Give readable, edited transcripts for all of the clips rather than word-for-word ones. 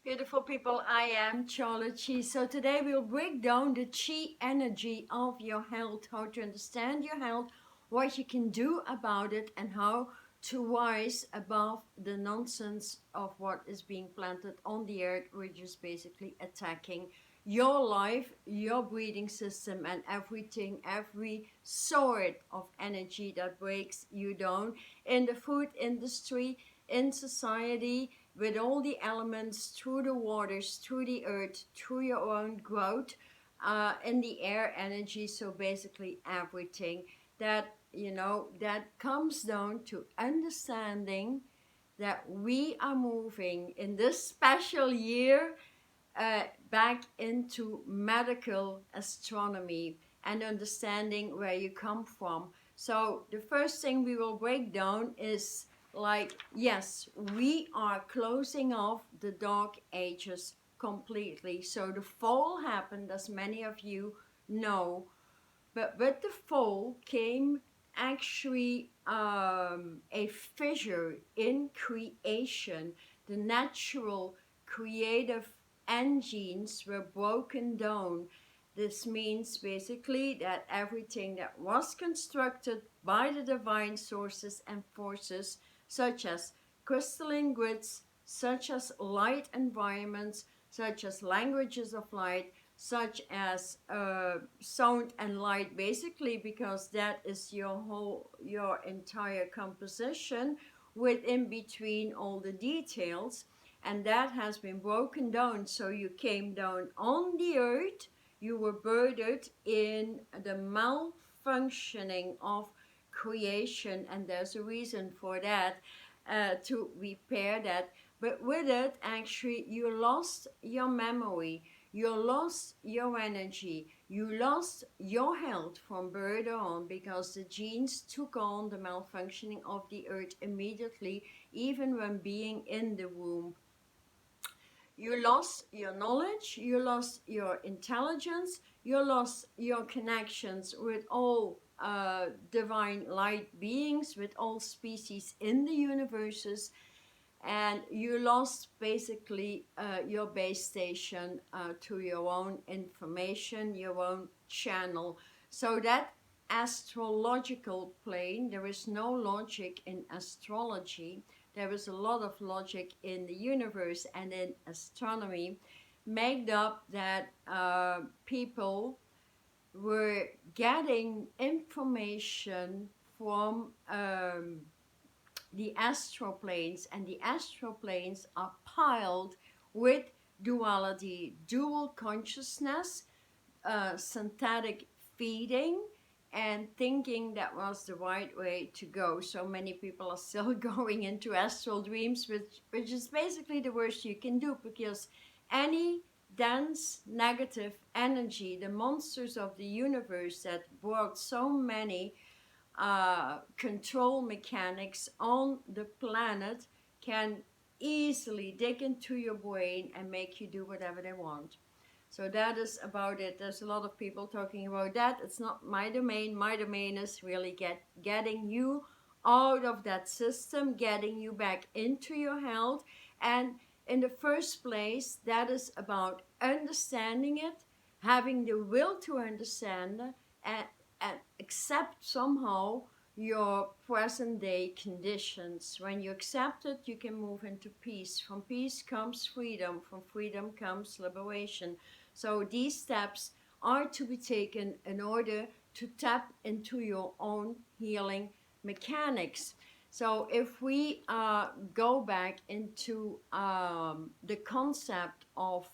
Beautiful people, I am Charlotte Chi. So today we'll break down the Chi energy of your health, how to understand your health, what you can do about it, and how to rise above the nonsense of what is being planted on the earth, which is basically attacking your life, your breathing system, and everything, every sort of energy that breaks you down in the food industry, in society, with all the elements, through the waters, through the earth, through your own growth, in the air energy. So basically everything that, that comes down to understanding that we are moving in this special year back into medical astronomy and understanding where you come from. So the first thing we will break down is like, yes, we are closing off the dark ages completely. So the fall happened, as many of you know, but with the fall came actually a fissure in creation. The natural creative engines were broken down. This means basically that everything that was constructed by the divine sources and forces, such as crystalline grids, such as light environments, such as languages of light, such as sound and light, basically, because that is your entire composition, with in between all the details, and that has been broken down. So you came down on the earth, you were birthed in the malfunctioning of creation, and there's a reason for that, to repair that. But with it, actually, you lost your memory, you lost your energy, you lost your health from birth on, because the genes took on the malfunctioning of the earth immediately, even when being in the womb. You lost your knowledge, you lost your intelligence, you lost your connections with all divine light beings, with all species in the universes, and you lost basically your base station to your own information, your own channel. So that astrological plane, there is no logic in astrology, there is a lot of logic in the universe and in astronomy, made up that people were getting information from the astral planes, and the astral planes are piled with duality, dual consciousness, synthetic feeding, and thinking that was the right way to go. So many people are still going into astral dreams, which is basically the worst you can do, because any dense negative energy, the monsters of the universe that brought so many control mechanics on the planet, can easily dig into your brain and make you do whatever they want. So that is about it. There's a lot of people talking about that. It's not my domain. My domain is really getting you out of that system, getting you back into your health. And in the first place, that is about understanding it, having the will to understand it, and accept somehow your present day conditions. When you accept it, you can move into peace. From peace comes freedom. From freedom comes liberation. So these steps are to be taken in order to tap into your own healing mechanics. So if we go back into the concept of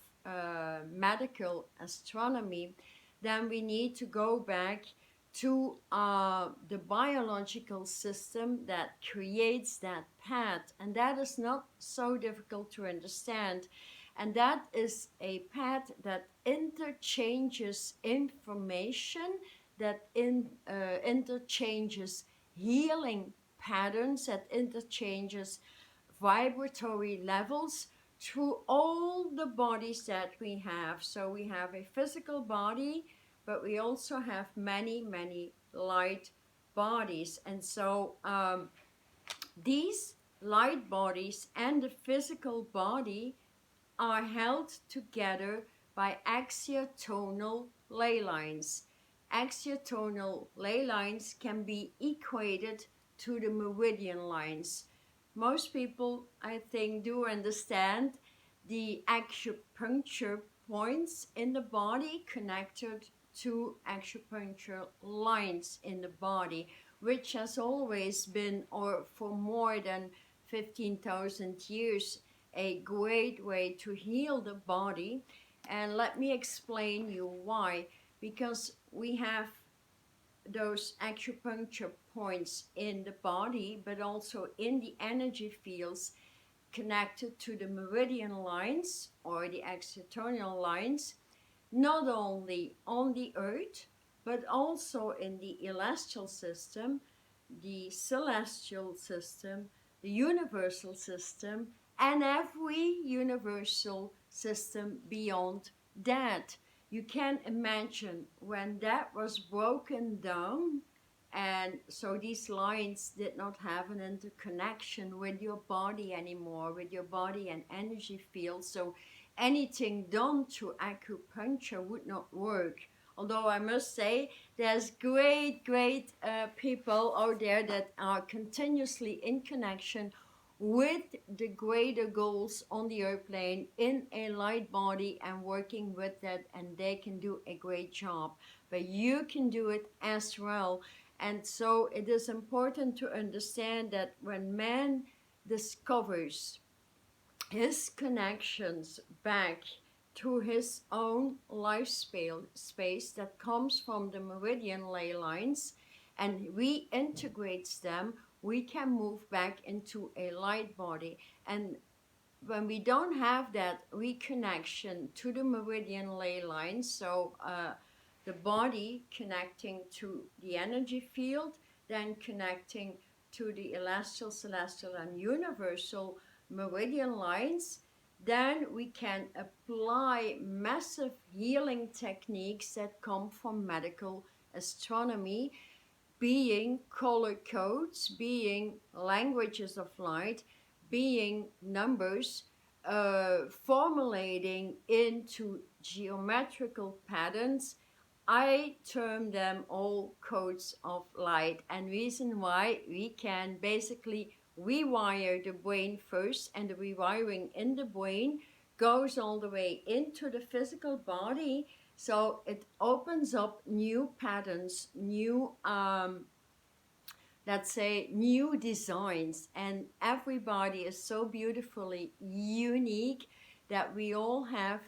medical astronomy, then we need to go back to the biological system that creates that path, and that is not so difficult to understand. And that is a path that interchanges information, that interchanges healing patterns, that interchanges vibratory levels through all the bodies that we have. So we have a physical body, but we also have many, many light bodies. And so these light bodies and the physical body are held together by axiotonal ley lines. Axiotonal ley lines can be equated to the meridian lines. Most people, I think, do understand the acupuncture points in the body connected to acupuncture lines in the body, which has always been, or for more than 15,000 years, a great way to heal the body. And let me explain you why. Because we have those acupuncture points in the body, but also in the energy fields connected to the meridian lines or the axiotonal lines, not only on the earth, but also in the celestial system, the celestial system, the universal system, and every universal system beyond that. You can imagine when that was broken down, and so these lines did not have an interconnection with your body anymore, with your body and energy field. So anything done through acupuncture would not work. Although I must say, there's great people out there that are continuously in connection with the greater goals on the airplane in a light body and working with that, and they can do a great job. But you can do it as well. And so it is important to understand that when man discovers his connections back to his own life space that comes from the meridian ley lines and reintegrates them, we can move back into a light body. And when we don't have that reconnection to the meridian ley lines, so the body connecting to the energy field, then connecting to the celestial, celestial, and universal meridian lines, then we can apply massive healing techniques that come from medical astronomy, being color codes, being languages of light, being numbers, formulating into geometrical patterns. I term them all codes of light, and reason why we can basically rewire the brain first, and the rewiring in the brain goes all the way into the physical body. So it opens up new patterns, new let's say new designs, and everybody is so beautifully unique that we all have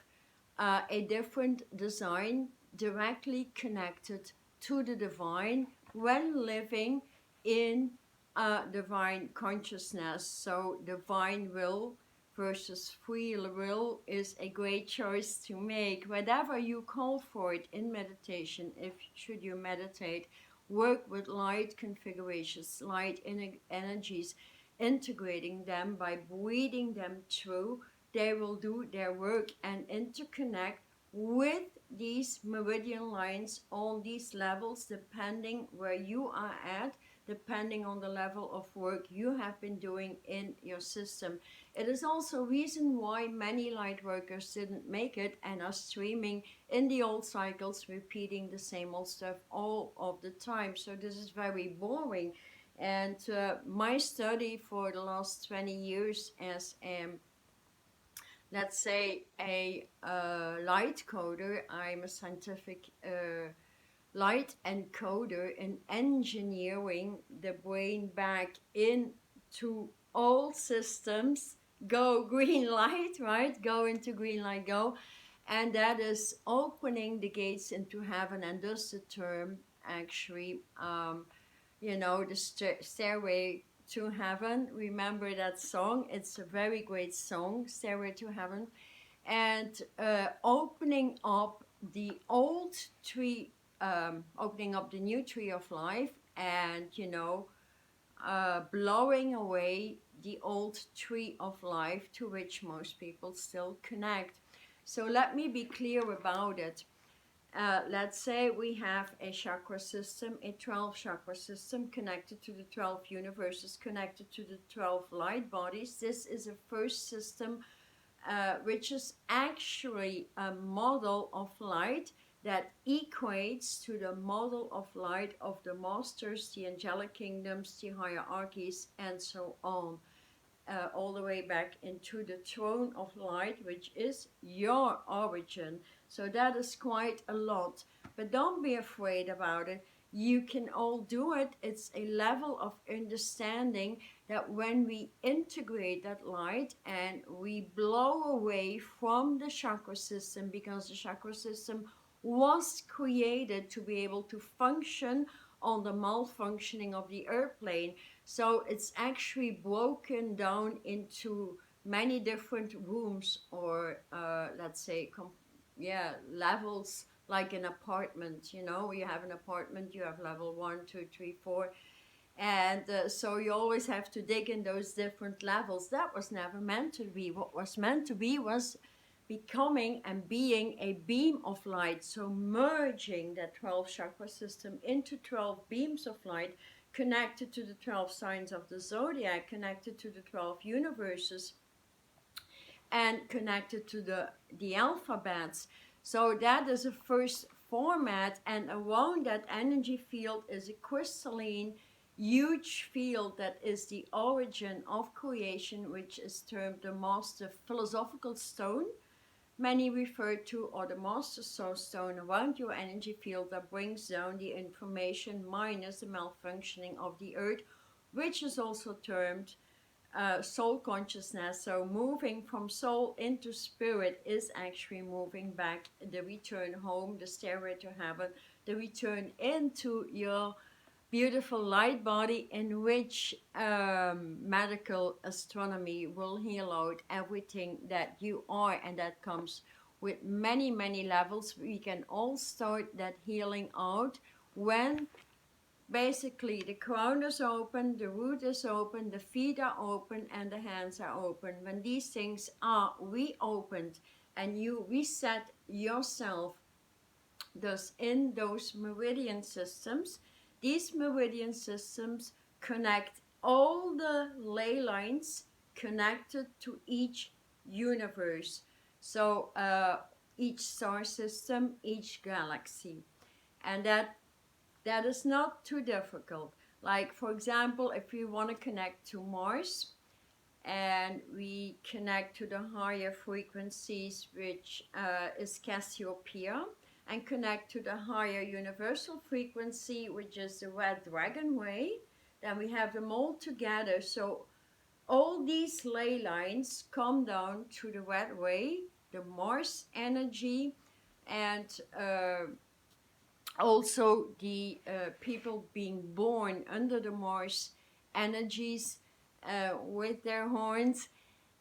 a different design directly connected to the divine when living in divine consciousness. So divine will versus free will is a great choice to make. Whatever you call for it in meditation, if should you meditate, work with light configurations, light energies, integrating them by breathing them through. They will do their work and interconnect with these meridian lines on these levels, depending where you are at, depending on the level of work you have been doing in your system. It is also a reason why many light workers didn't make it and are streaming in the old cycles, repeating the same old stuff all of the time. So this is very boring. And my study for the last 20 years as let's say a light coder, I'm a scientific light encoder in engineering the brain back into all systems. Go green light, right? Go into green light, go. And that is opening the gates into heaven. And thus the term actually, you know, the stairway to heaven. Remember that song? It's a very great song, Stairway to Heaven. And opening up the old tree, opening up the new tree of life, and you know, blowing away the old tree of life to which most people still connect. So let me be clear about it. Let's say we have a chakra system, a 12 chakra system connected to the 12 universes, connected to the 12 light bodies. This is a first system which is actually a model of light that equates to the model of light of the masters, the angelic kingdoms, the hierarchies, and so on. All the way back into the throne of light, which is your origin. So that is quite a lot, but don't be afraid about it. You can all do it. It's a level of understanding that when we integrate that light and we blow away from the chakra system, because the chakra system was created to be able to function on the malfunctioning of the earth plane. So it's actually broken down into many different rooms, or let's say, levels, like an apartment. You know, you have an apartment, you have level 1, 2, 3, 4. And so you always have to dig in those different levels. That was never meant to be. What was meant to be was becoming and being a beam of light. So merging that 12 chakra system into 12 beams of light, connected to the 12 signs of the zodiac, connected to the 12 universes, and connected to the alphabets. So that is a first format, and around that energy field is a crystalline, huge field that is the origin of creation, which is termed the master philosophical stone. Many refer to, or the master soul stone around your energy field that brings down the information minus the malfunctioning of the earth, which is also termed soul consciousness. So moving from soul into spirit is actually moving back, the return home, the stairway to heaven, the return into your beautiful light body, in which medical astronomy will heal out everything that you are, and that comes with many, many levels. We can all start that healing out when basically the crown is open, the root is open, the feet are open, and the hands are open. When these things are reopened and you reset yourself, thus in those meridian systems, these meridian systems connect all the ley lines connected to each universe. So each star system, each galaxy. And that is not too difficult. Like, for example, if we want to connect to Mars, and we connect to the higher frequencies, which is Cassiopeia, and connect to the higher universal frequency, which is the red dragon way, then we have them all together. So all these ley lines come down to the red way, the Mars energy, and also the people being born under the Mars energies with their horns.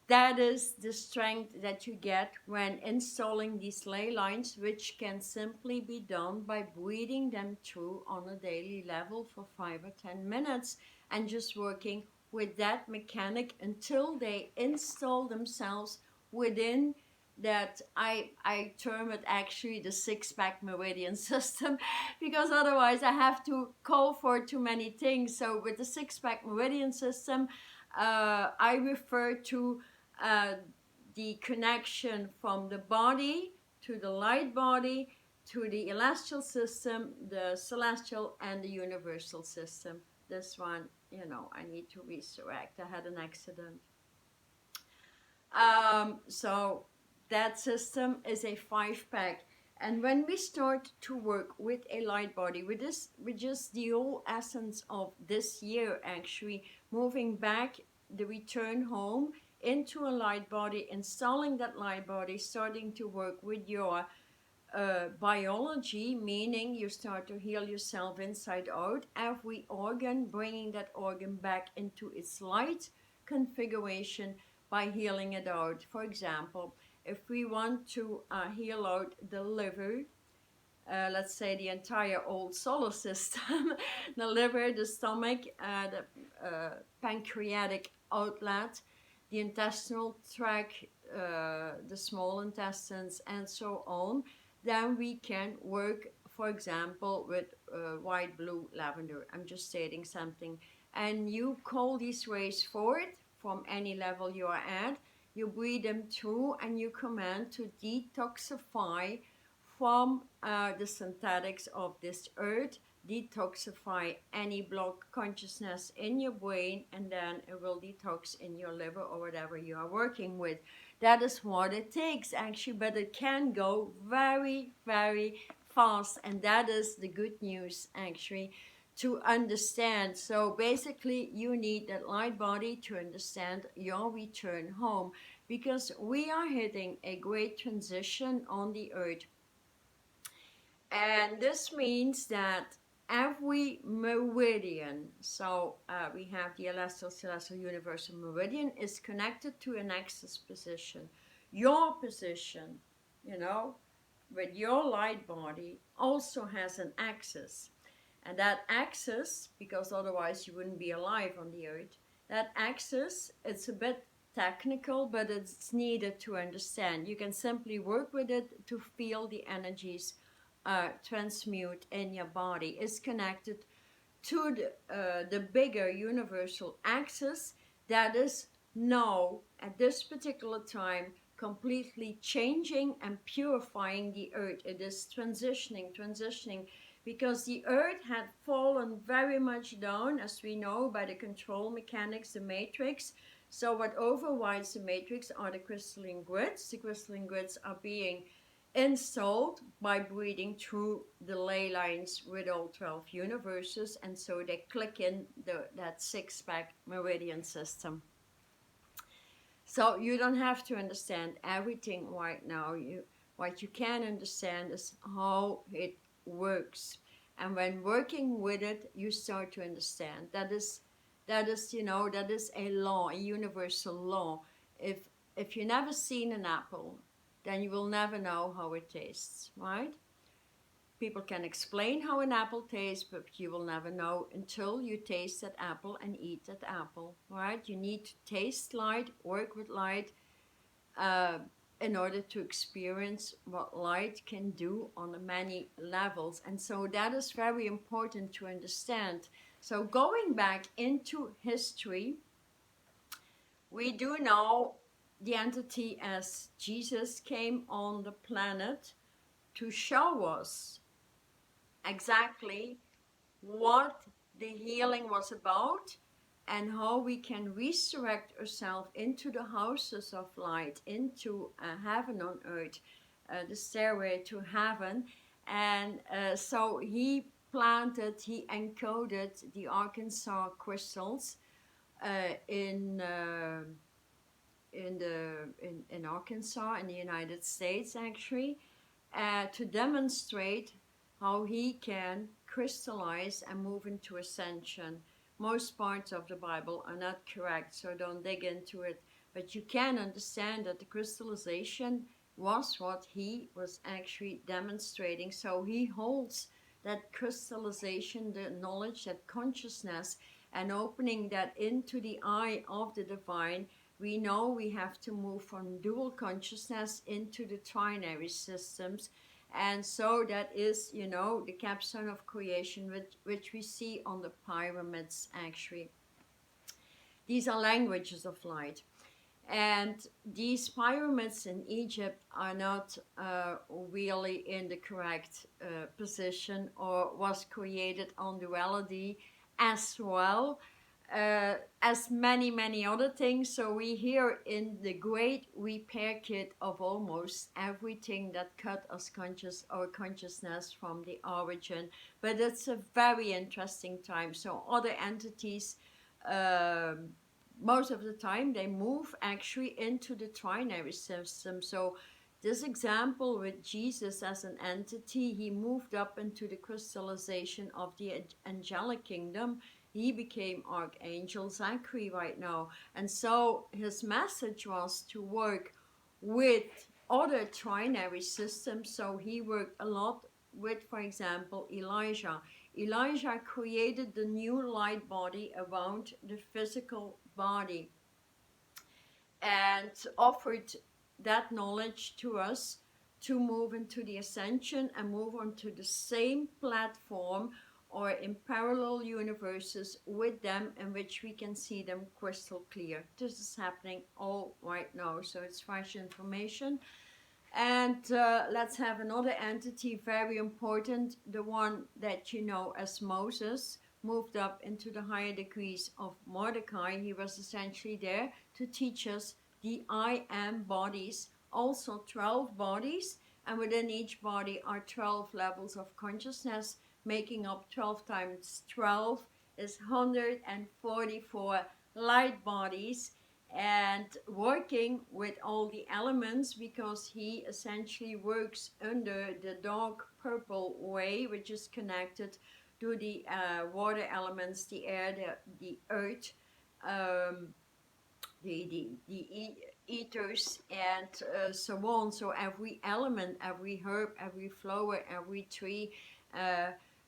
That is the strength that you get when installing these ley lines, which can simply be done by breathing them through on a daily level for 5 or 10 minutes and just working with that mechanic until they install themselves within that. I term it actually the six-pack meridian system, because otherwise I have to call for too many things. So with the six-pack meridian system, I refer to the connection from the body to the light body to the celestial system, the celestial and the universal system. This one, you know, I need to resurrect. I had an accident. So that system is a 5-pack. And when we start to work with a light body, with just the whole essence of this year, actually moving back, the return home into a light body, installing that light body, starting to work with your biology, meaning you start to heal yourself inside out, every organ, bringing that organ back into its light configuration by healing it out. For example, if we want to heal out the liver, let's say the entire old solar system, the liver, the stomach, the pancreatic outlet, the intestinal tract, the small intestines, and so on, then we can work, for example, with white, blue, lavender. I'm just stating something. And you call these rays forward from any level you are at. you breathe them through, and you command to detoxify from the synthetics of this earth, detoxify any blocked consciousness in your brain, and then it will detox in your liver or whatever you are working with. That is what it takes actually, but it can go very, very fast, and that is the good news actually to understand. So basically you need that light body to understand your return home, because we are hitting a great transition on the earth. And this means that every meridian, so we have the celestial universal meridian, is connected to an axis position. Your position, you know, with your light body also has an axis. And that axis, because otherwise you wouldn't be alive on the earth, that axis, it's a bit technical, but it's needed to understand. You can simply work with it to feel the energies transmute in your body. Is connected to the bigger universal axis that is now at this particular time completely changing and purifying the earth. It is transitioning, because the earth had fallen very much down, as we know, by the control mechanics, the matrix. So what overrides the matrix are the crystalline grids. The crystalline grids are being installed by breathing through the ley lines with all 12 universes, and so they click in that six-pack meridian system. So you don't have to understand everything right now. What you can understand is how it works, and when working with it, you start to understand. That is a law, a universal law. If you never seen an apple, then you will never know how it tastes, right? People can explain how an apple tastes, but you will never know until you taste that apple and eat that apple, right? You need to taste light, work with light, in order to experience what light can do on many levels. And so that is very important to understand. So going back into history, we do know the entity as Jesus came on the planet to show us exactly what the healing was about, and how we can resurrect ourselves into the houses of light, into heaven on earth, the stairway to heaven. And so he encoded the Arkansas crystals in Arkansas, in the United States actually, to demonstrate how he can crystallize and move into ascension. Most parts of the Bible are not correct, so don't dig into it, but you can understand that the crystallization was what he was actually demonstrating. So he holds that crystallization, the knowledge, that consciousness, and opening that into the eye of the divine. We know we have to move from dual consciousness into the trinary systems. And so that is, the capstone of creation, which we see on the pyramids actually. These are languages of light. And these pyramids in Egypt are not really in the correct position, or was created on duality as well. As many other things. So we hear in the great repair kit of almost everything that cut us our consciousness from the origin. But it's a very interesting time. So other entities, most of the time, they move actually into the trinary system. So this example with Jesus as an entity, he moved up into the crystallization of the angelic kingdom. He became Archangel Zachary right now. And so his message was to work with other trinary systems. So he worked a lot with, for example, Elijah. Elijah created the new light body around the physical body and offered that knowledge to us to move into the ascension and move onto the same platform or in parallel universes with them in which we can see them crystal clear. This is happening all right now, so it's fresh information. And let's have another entity, very important, the one that you know as Moses, moved up into the higher degrees of Mordecai. He was essentially there to teach us the I am bodies, also 12 bodies, and within each body are 12 levels of consciousness, making up 12 times 12 is 144 light bodies, and working with all the elements, because he essentially works under the dark purple way, which is connected to the water elements, the air, the earth, um, the ethers, and so on. So every element, every herb, every flower, every tree,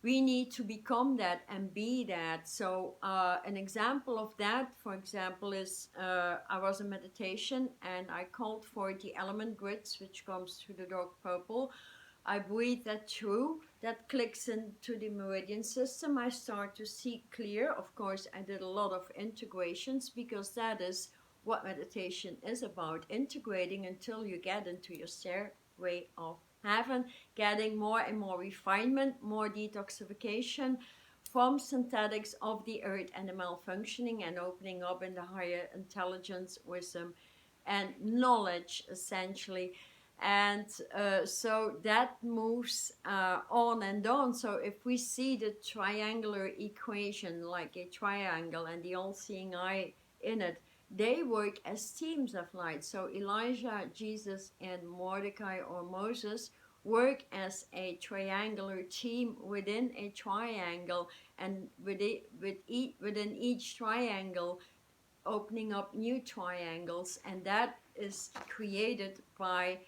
we need to become that and be that. So an example of that, for example, is I was in meditation and I called for the element grids, which comes through the dark purple. I breathe that through, that clicks into the meridian system. I start to see clear. Of course, I did a lot of integrations, because that is what meditation is about, integrating until you get into your stairway of heaven, getting more and more refinement, more detoxification from synthetics of the earth and the malfunctioning, and opening up in the higher intelligence, wisdom, and knowledge, essentially. And so that moves on and on. So if we see the triangular equation like a triangle and the all-seeing eye in it, they work as teams of light. So Elijah, Jesus, and Mordecai or Moses work as a triangular team within a triangle, and within each triangle opening up new triangles, and that is created by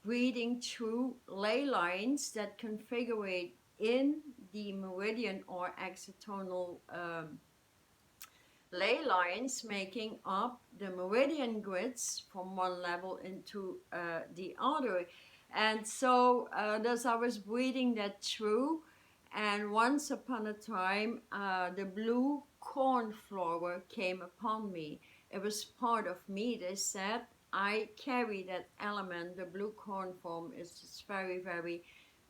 breathing through ley lines that configure in the meridian or exotonal ley lines, making up the meridian grids from one level into the other. And so as I was breathing that through, and once upon a time the blue cornflower came upon me. It was part of me. They said I carry that element. The blue corn form is just very, very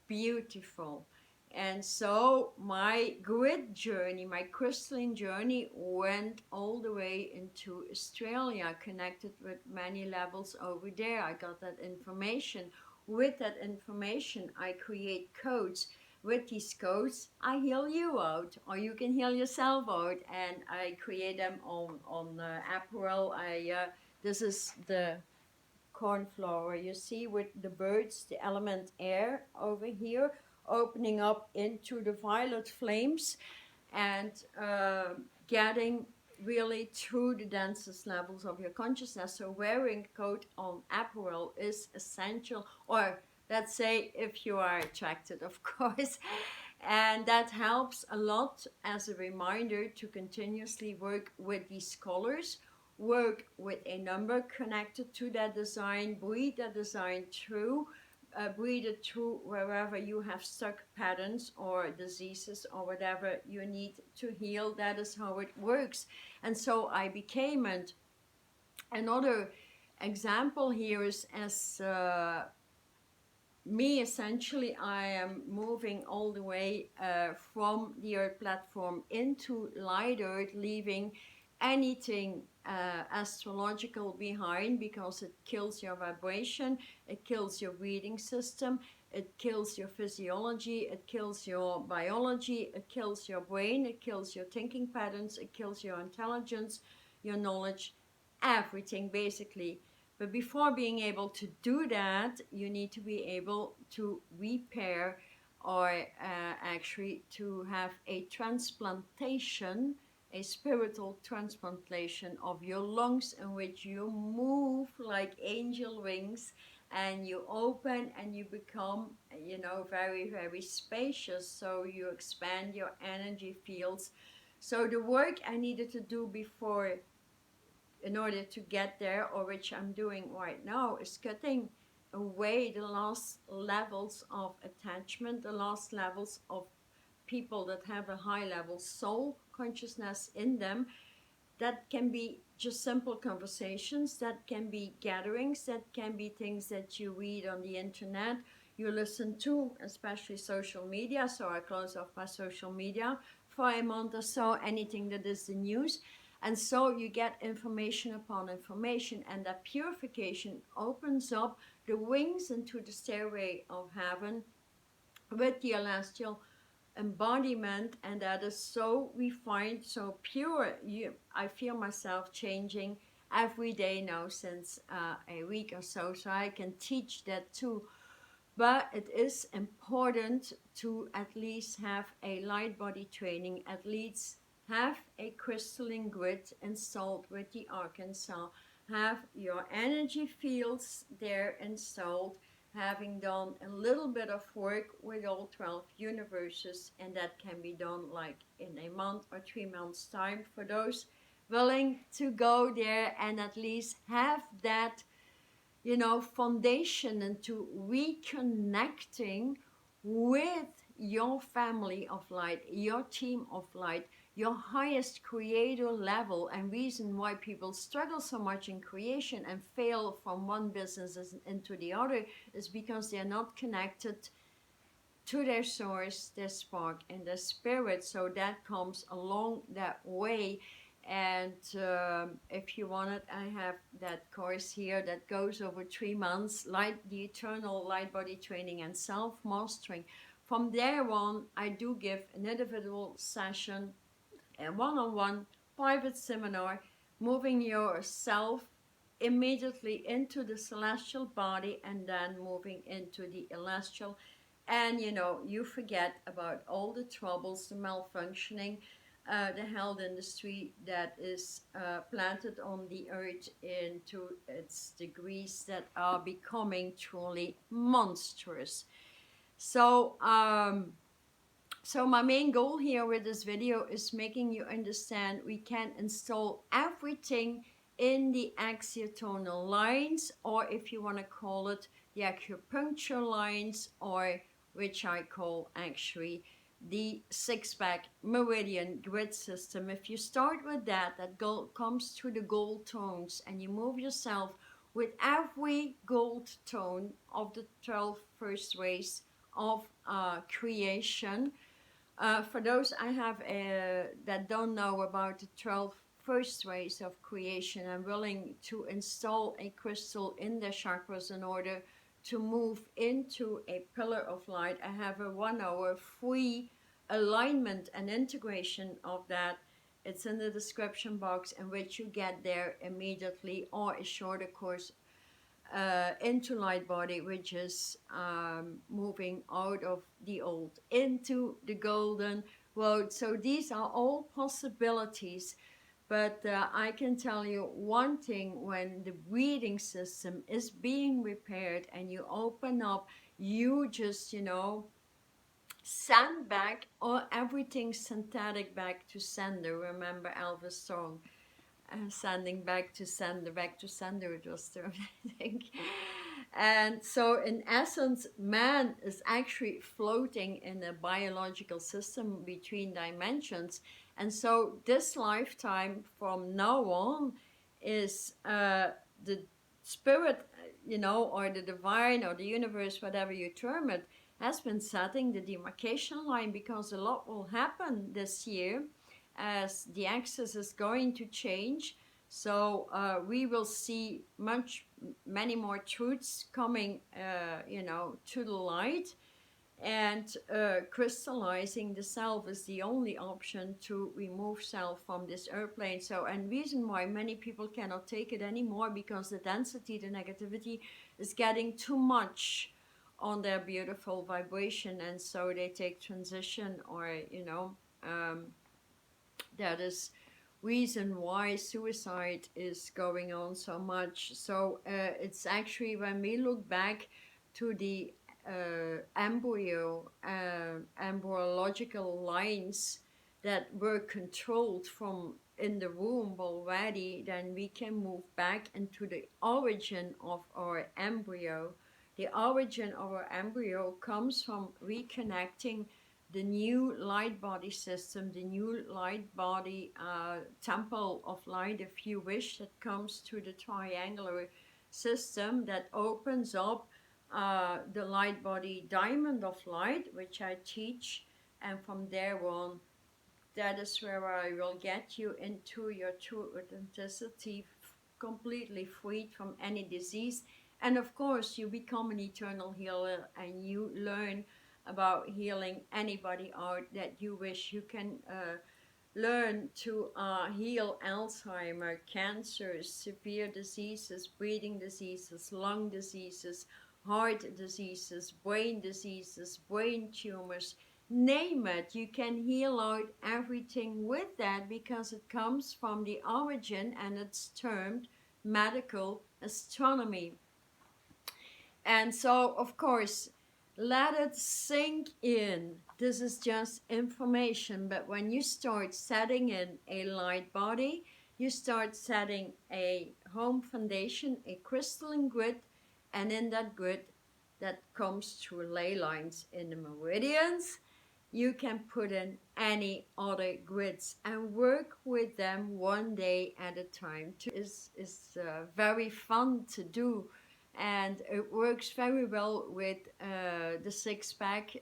beautiful. And so my grid journey, my crystalline journey, went all the way into Australia, connected with many levels over there. I got that information. With that information, I create codes. With these codes, I heal you out, or you can heal yourself out, and I create them on apparel. This is the cornflower, you see, with the birds, the element air over here, opening up into the violet flames, and getting really through the densest levels of your consciousness. So wearing a coat on apparel is essential, or let's say if you are attracted, of course. And that helps a lot as a reminder to continuously work with these colors, work with a number connected to that design, breathe that design through, breathe it through wherever you have stuck patterns or diseases or whatever you need to heal. That is how it works. And so I became it. Another example here is as me, essentially, I am moving all the way from the earth platform into light earth, leaving anything astrological behind, because it kills your vibration, it kills your breathing system, it kills your physiology, it kills your biology, it kills your brain, it kills your thinking patterns, it kills your intelligence, your knowledge, everything basically. But before being able to do that, you need to be able to repair, or actually to have a transplantation, a spiritual transplantation of your lungs, in which you move like angel wings, and you open and you become, you know, very, very spacious. So you expand your energy fields. So the work I needed to do before, in order to get there, or which I'm doing right now, is cutting away the last levels of attachment, the last levels of people that have a high level soul consciousness in them. That can be just simple conversations, that can be gatherings, that can be things that you read on the internet, you listen to, especially social media. So I close off my social media for a month or so, anything that is the news. And so you get information upon information, and that purification opens up the wings into the stairway of heaven with the celestial embodiment, and that is so refined, so pure. I feel myself changing every day now since a week or so, so I can teach that too. But it is important to at least have a light body training, at least have a crystalline grid installed with the Arkansas, have your energy fields there installed, having done a little bit of work with all 12 universes, and that can be done like in a month or 3 months time for those willing to go there and at least have that, you know, foundation into reconnecting with your family of light, your team of light, your highest creator level. And reason why people struggle so much in creation and fail from one business into the other is because they're not connected to their source, their spark, and their spirit. So that comes along that way. And if you want it, I have that course here that goes over 3 months, the eternal light body training and self-mastering. From there on, I do give an individual session, a one-on-one private seminar, moving yourself immediately into the celestial body and then moving into the celestial. And you know, you forget about all the troubles, the malfunctioning, the health industry that is planted on the earth into its degrees that are becoming truly monstrous. So so my main goal here with this video is making you understand we can install everything in the axiatonal lines, or if you want to call it the acupuncture lines, or which I call actually the six-pack meridian grid system. If you start with that, comes through the gold tones, and you move yourself with every gold tone of the 12 first rays of creation. For those I have that don't know about the 12 first rays of creation, I'm willing to install a crystal in their chakras in order to move into a pillar of light. I have a 1 hour free alignment and integration of that. It's in the description box, in which you get there immediately, or a shorter course into light body, which is moving out of the old into the golden road. So these are all possibilities. But I can tell you one thing: when the breathing system is being repaired and you open up, you just, you know, send back or everything synthetic back to sender. Remember Elvis' song, sending back to sender, it was the I think. And so in essence, man is actually floating in a biological system between dimensions. And so this lifetime from now on is the spirit, you know, or the divine or the universe, whatever you term it, has been setting the demarcation line, because a lot will happen this year as the axis is going to change. So we will see many more truths coming, you know, to the light. And crystallizing the self is the only option to remove self from this airplane. So, and reason why many people cannot take it anymore, because the density, the negativity is getting too much on their beautiful vibration, and so they take transition, or you know, that is reason why suicide is going on so much. So it's actually, when we look back to the embryological lines that were controlled from in the womb already, then we can move back into the origin of our embryo. The origin of our embryo comes from reconnecting the new light body system, the new light body temple of light, if you wish, that comes to the triangular system that opens up the light body diamond of light, which I teach, and from there on, that is where I will get you into your true authenticity, completely freed from any disease. And of course, you become an eternal healer and you learn about healing anybody out that you wish. You can learn to heal Alzheimer, cancers, severe diseases, breathing diseases, lung diseases, heart diseases, brain tumors, name it. You can heal out everything with that because it comes from the origin, and it's termed medical astronomy. And so, of course, let it sink in. This is just information, but when you start setting in a light body, you start setting a home foundation, a crystalline grid, and in that grid that comes through ley lines in the meridians, you can put in any other grids and work with them one day at a time. Is very fun to do, and it works very well with the six-pack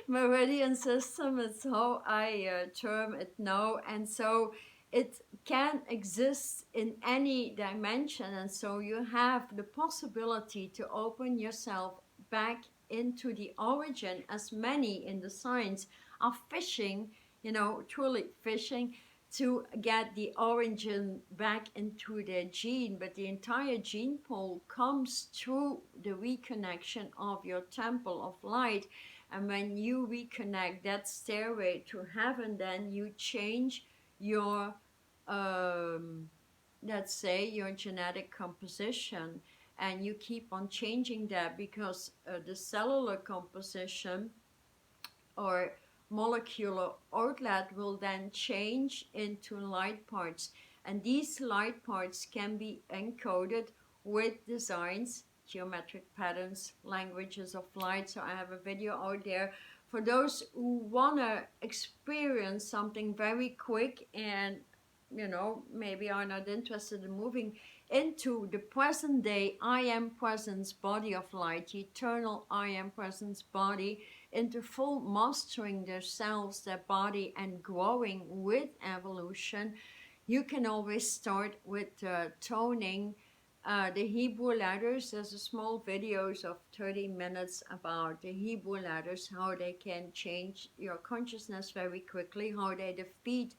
meridian system. It's how I term it now, and so it can exist in any dimension, and so you have the possibility to open yourself back into the origin, as many in the science are fishing, truly fishing to get the origin back into their gene. But the entire gene pool comes through the reconnection of your temple of light. And when you reconnect that stairway to heaven, then you change your let's say your genetic composition, and you keep on changing that because the cellular composition or molecular outlet will then change into light parts, and these light parts can be encoded with designs, geometric patterns, languages of light. So I have a video out there for those who want to experience something very quick and maybe are not interested in moving into the present day I am presence body of light, the eternal I am presence body, into full mastering themselves, their body, and growing with evolution. You can always start with toning the Hebrew letters. There's a small videos of 30 minutes about the Hebrew letters, how they can change your consciousness very quickly, how they defeat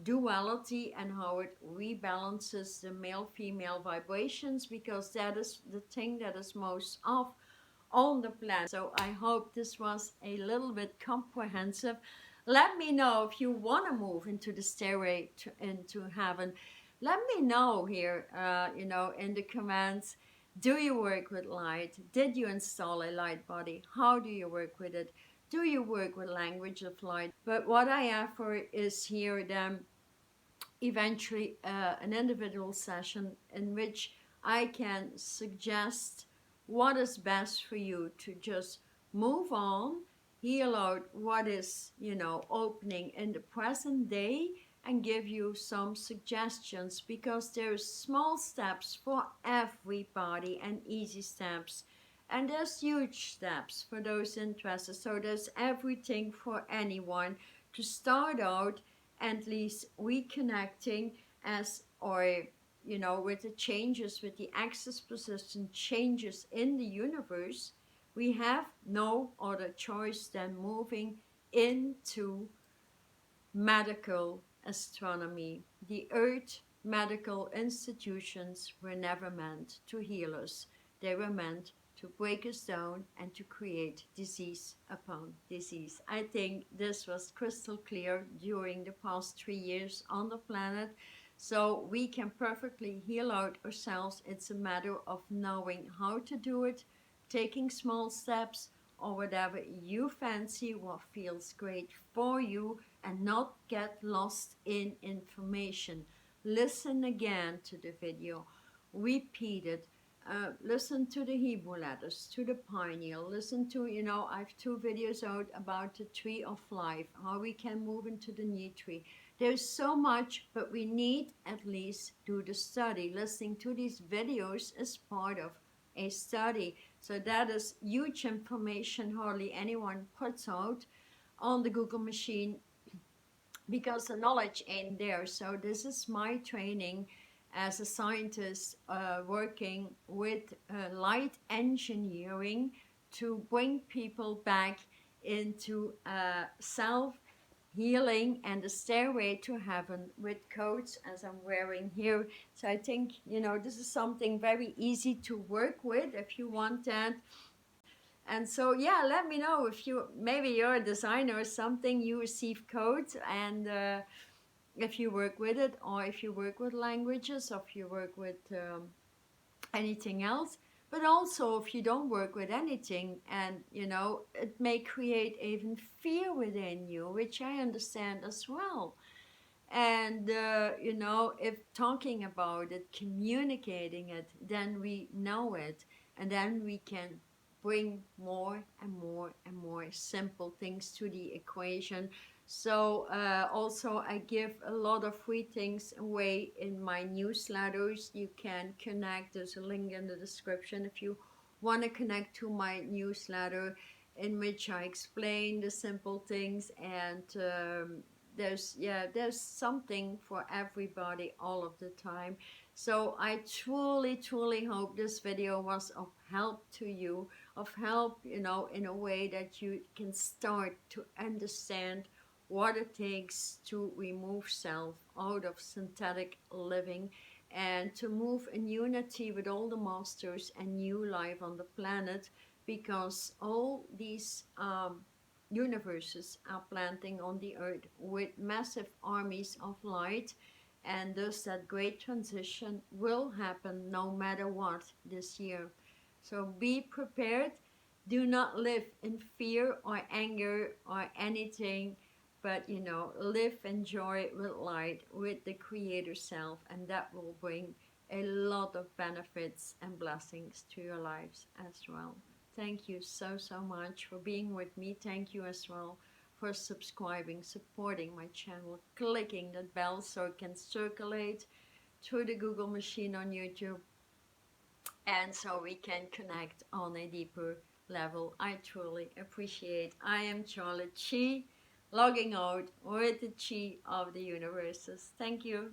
duality, and how it rebalances the male-female vibrations, because that is the thing that is most off on the planet. So I hope this was a little bit comprehensive. Let me know if you want to move into the stairway into heaven. Let me know here, in the comments. Do you work with light? Did you install a light body? How do you work with it? Do you work with language of light? But what I offer is here then eventually an individual session in which I can suggest what is best for you to just move on, heal out what is, opening in the present day, and give you some suggestions, because there's small steps for everybody and easy steps. And there's huge steps for those interested. So there's everything for anyone to start out, at least reconnecting with the changes, with the axis position changes in the universe. We have no other choice than moving into medical astronomy. The earth medical institutions were never meant to heal us. They were meant to break us down and to create disease upon disease. I think this was crystal clear during the past 3 years on the planet. So we can perfectly heal out ourselves. It's a matter of knowing how to do it, taking small steps, or whatever you fancy, what feels great for you, and not get lost in information. Listen again to the video, repeat it, listen to the Hebrew letters, to the pineal, listen to, you know, I have 2 videos out about the tree of life, how we can move into the new tree. There's so much, but we need at least do the study. Listening to these videos is part of a study. So that is huge information hardly anyone puts out on the Google machine, because the knowledge ain't there. So this is my training as a scientist, working with light engineering to bring people back into self-healing and the stairway to heaven with codes as I'm wearing here. So I think, you know, this is something very easy to work with if you want that. And so, yeah, let me know if you, maybe you're a designer or something, you receive codes, and if you work with it, or if you work with languages, or if you work with anything else. But also if you don't work with anything, and, you know, it may create even fear within you, which I understand as well. And, you know, if talking about it, communicating it, then we know it, and then we can bring more and more and more simple things to the equation. So also I give a lot of free things away in my newsletters. You can connect, there's a link in the description if you want to connect to my newsletter, in which I explain the simple things, and there's something for everybody all of the time. So I truly hope this video was of help to you, of help, you know, in a way that you can start to understand what it takes to remove self out of synthetic living, and to move in unity with all the masters and new life on the planet, because all these universes are planting on the earth with massive armies of light, and thus that great transition will happen no matter what this year. So be prepared. Do not live in fear or anger or anything, but, you know, live in joy with light, with the creator self, and that will bring a lot of benefits and blessings to your lives as well. Thank you so much for being with me. Thank you as well for subscribing, supporting my channel, clicking that bell so it can circulate through the Google machine on YouTube, and so we can connect on a deeper level. I truly appreciate. I am Charlotte Chi, logging out with the Chi of the universes. Thank you.